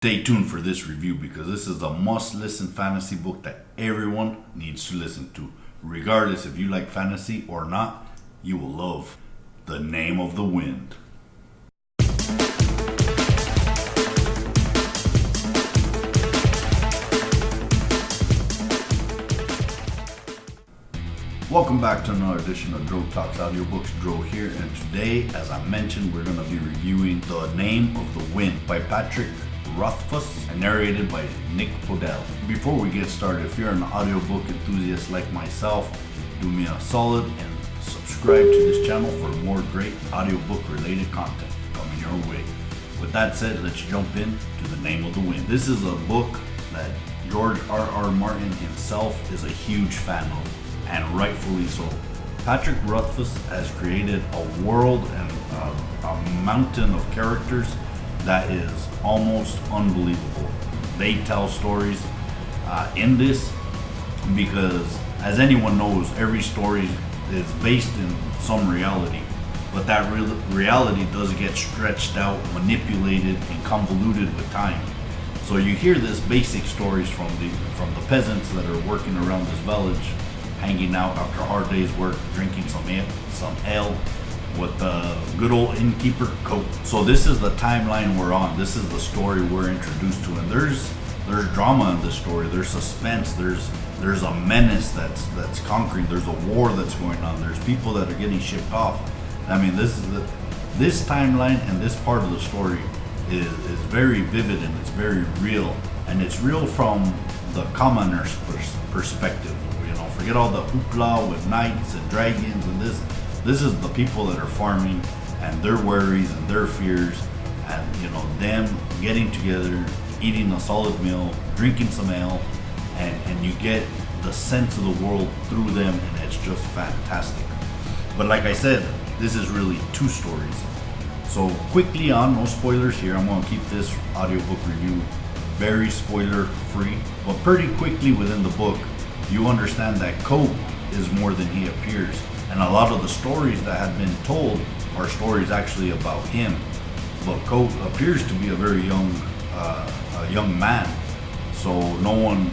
Stay tuned for this review because this is a must-listen fantasy book that everyone needs to listen to. Regardless if you like fantasy or not, you will love The Name of the Wind. Welcome back to another edition of Drotalks Audiobooks. Dro here, and today, as I mentioned, we're going to be reviewing The Name of the Wind by Patrick Rothfuss and narrated by Nick Bedell. Before we get started, if you're an audiobook enthusiast like myself, do me a solid and subscribe to this channel for more great audiobook related content coming your way. With that said, let's jump in to The Name of the Wind. This is a book that George R.R. Martin himself is a huge fan of, and rightfully so. Patrick Rothfuss has created a world and a mountain of characters that is almost unbelievable. They tell stories in this because, as anyone knows, every story is based in some reality, but that reality does get stretched out, manipulated, and convoluted with time. So you hear this basic stories from the peasants that are working around this village, hanging out after a hard day's work, drinking some ale with the good old innkeeper Coat. So this is the timeline we're on. This is the story we're introduced to, and there's drama in this story. There's suspense. There's a menace that's conquering. There's a war that's going on. There's people that are getting shipped off. I mean, this timeline and this part of the story is very vivid, and it's very real, and it's real from the commoner's perspective. Forget all the hoopla with knights and dragons and this. This is the people that are farming and their worries and their fears, and them getting together, eating a solid meal, drinking some ale, and you get the sense of the world through them, and it's just fantastic. But like I said, this is really two stories. So quickly on, no spoilers here. I'm going to keep this audiobook review very spoiler free, but pretty quickly within the book, you understand that Coat is more than he appears. And a lot of the stories that have been told are stories actually about him. But Coat appears to be a very young man. So no one,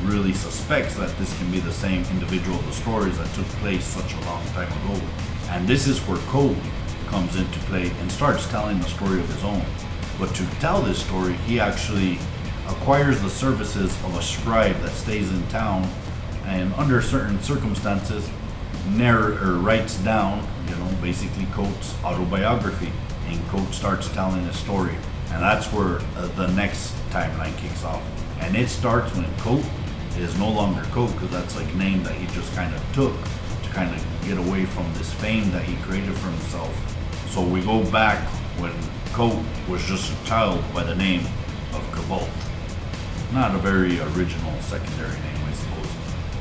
really suspects that this can be the same individual of the stories that took place such a long time ago. And this is where Coat comes into play and starts telling a story of his own. But to tell this story, he actually acquires the services of a scribe that stays in town, and under certain circumstances writes down, basically Coat's autobiography, and Coat starts telling his story, and that's where the next timeline kicks off. And it starts when Coat is no longer Coat, because that's like a name that he just kind of took to kind of get away from this fame that he created for himself. So we go back when Coat was just a child by the name of Kavoth. Not a very original secondary name, I suppose.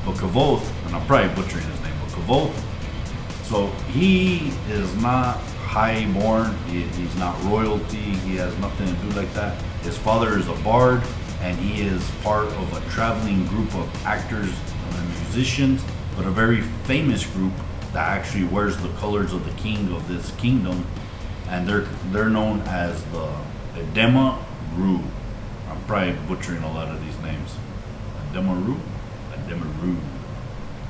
But Kavoth, and I'm probably butchering his name, but Kavoth, so he is not high-born, he's not royalty, he has nothing to do like that. His father is a bard, and he is part of a traveling group of actors and musicians, but a very famous group that actually wears the colors of the king of this kingdom, and they're known as the Demaru. I'm probably butchering a lot of these names. Demaru? Demaru.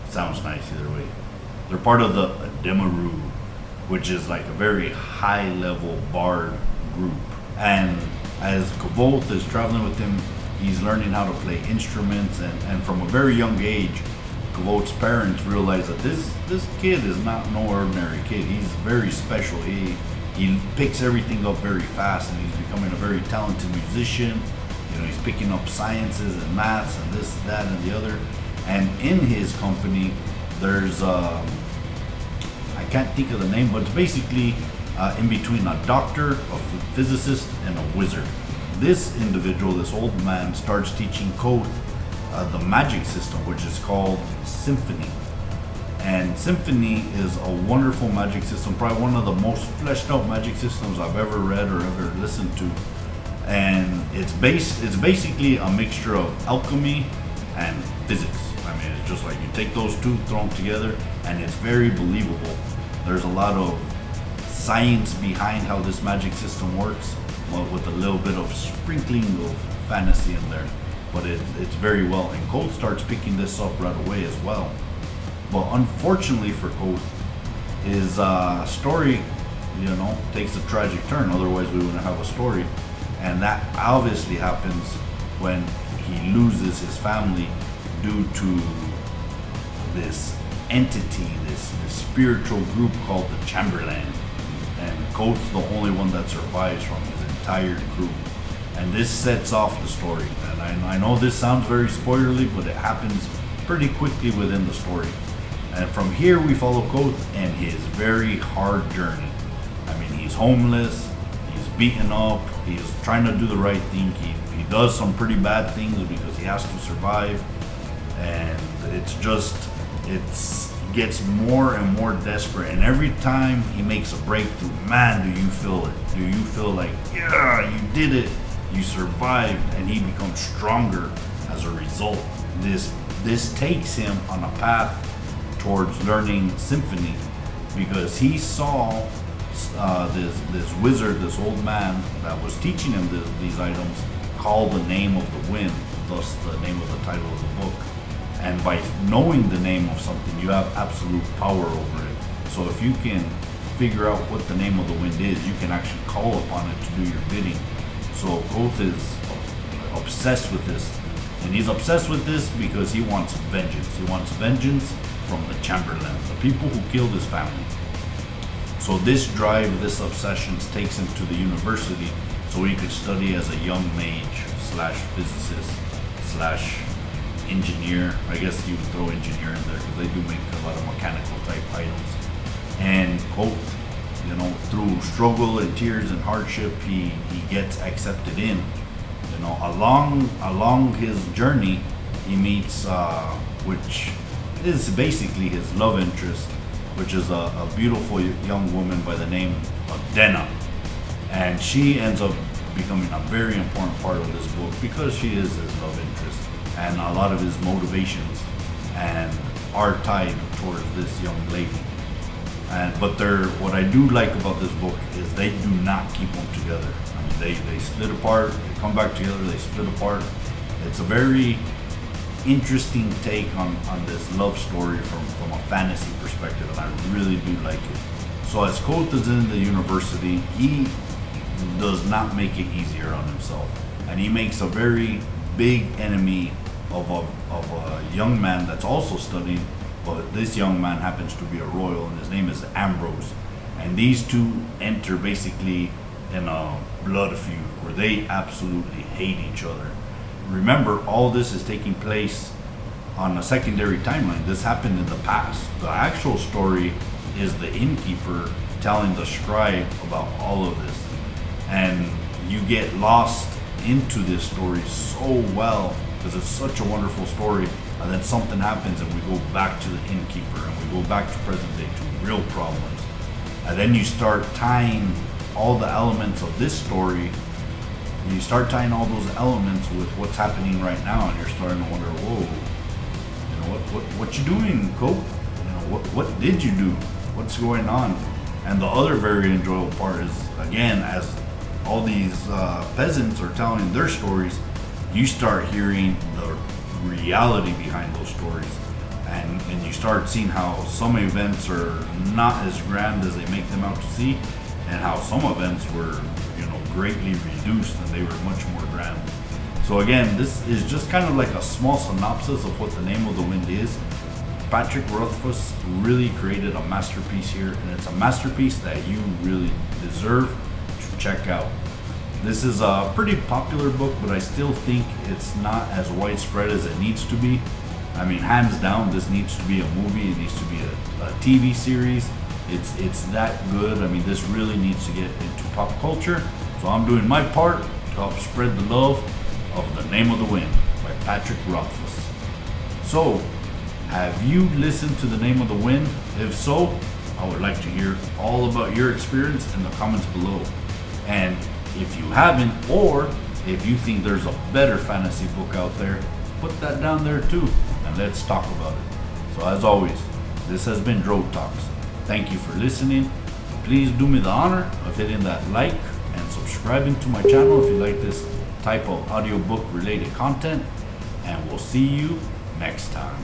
Sounds nice either way. They're part of the Demaru, which is like a very high level bard group. And as Kavoth is traveling with him, he's learning how to play instruments, and from a very young age, Kavoth's parents realize that this kid is not no ordinary kid. He's very special. He picks everything up very fast, and he's becoming a very talented musician. He's picking up sciences and maths and this, that, and the other. And in his company, there's, I can't think of the name, but it's basically in between a doctor, a physicist, and a wizard. This individual, this old man, starts teaching Coat the magic system, which is called Symphony. And Symphony is a wonderful magic system, probably one of the most fleshed out magic systems I've ever read or ever listened to. And it's basically a mixture of alchemy and physics. I mean, it's just like you take those two, throw them together, and it's very believable. There's a lot of science behind how this magic system works, well, with a little bit of sprinkling of fantasy in there. But it's very well. And Koth starts picking this up right away as well. But unfortunately for Koth, his story, takes a tragic turn. Otherwise, we wouldn't have a story. And that obviously happens when he loses his family due to this entity, this spiritual group called the Chamberlain. And Koth's the only one that survives from his entire group. And this sets off the story. And I know this sounds very spoilerly, but it happens pretty quickly within the story. And from here we follow Koth and his very hard journey. I mean, he's homeless, he's beaten up, he's trying to do the right thing. He does some pretty bad things because he has to survive. And it gets more and more desperate. And every time he makes a breakthrough, man, do you feel it? Do you feel like, yeah, you did it, you survived, and he becomes stronger as a result. This takes him on a path towards learning symphony, because he saw this wizard, this old man that was teaching him these items, call the name of the wind, thus the name of the title of the book. And by knowing the name of something, you have absolute power over it. So if you can figure out what the name of the wind is, you can actually call upon it to do your bidding. So Koth is obsessed with this. And he's obsessed with this because he wants vengeance. He wants vengeance from the Chamberlain, the people who killed his family. So this drive, this obsession takes him to the university so he could study as a young mage / physicist / engineer. I guess you would throw engineer in there because they do make a lot of mechanical type items. And Koth, through struggle and tears and hardship, he gets accepted in. Along his journey, he meets, which is basically his love interest, which is a beautiful young woman by the name of Denna. And she ends up becoming a very important part of this book because she is his love interest, and a lot of his motivations and are tied towards this young lady. But what I do like about this book is they do not keep them together. I mean, they split apart, they come back together, they split apart. It's a very interesting take on this love story from a fantasy perspective, and I really do like it. So as Koth is in the university, he does not make it easier on himself, and he makes a very big enemy of a young man that's also studying, but this young man happens to be a royal, and his name is Ambrose. And these two enter basically in a blood feud where they absolutely hate each other. Remember, all this is taking place on a secondary timeline. This happened in the past. The actual story is the innkeeper telling the scribe about all of this. And you get lost into this story so well because it's such a wonderful story. And then something happens and we go back to the innkeeper and we go back to present day to real problems. And then you start tying all the elements of this story. You start tying all those elements with what's happening right now, and you're starting to wonder, whoa, what you doing, Koth? What did you do? What's going on? And the other very enjoyable part is, again, as all these peasants are telling their stories, you start hearing the reality behind those stories, and you start seeing how some events are not as grand as they make them out to see, and how some events were greatly reduced and they were much more grand. So again, this is just kind of like a small synopsis of what The Name of the Wind is. Patrick Rothfuss really created a masterpiece here, and it's a masterpiece that you really deserve to check out. This is a pretty popular book, but I still think it's not as widespread as it needs to be. I mean, hands down, this needs to be a movie, it needs to be a TV series. It's that good. I mean, this really needs to get into pop culture. So I'm doing my part to help spread the love of The Name of the Wind by Patrick Rothfuss. So, have you listened to The Name of the Wind? If so, I would like to hear all about your experience in the comments below. And if you haven't, or if you think there's a better fantasy book out there, put that down there too, and let's talk about it. So as always, this has been Drotalks. Thank you for listening. Please do me the honor of hitting that like and subscribing to my channel if you like this type of audiobook related content. And we'll see you next time.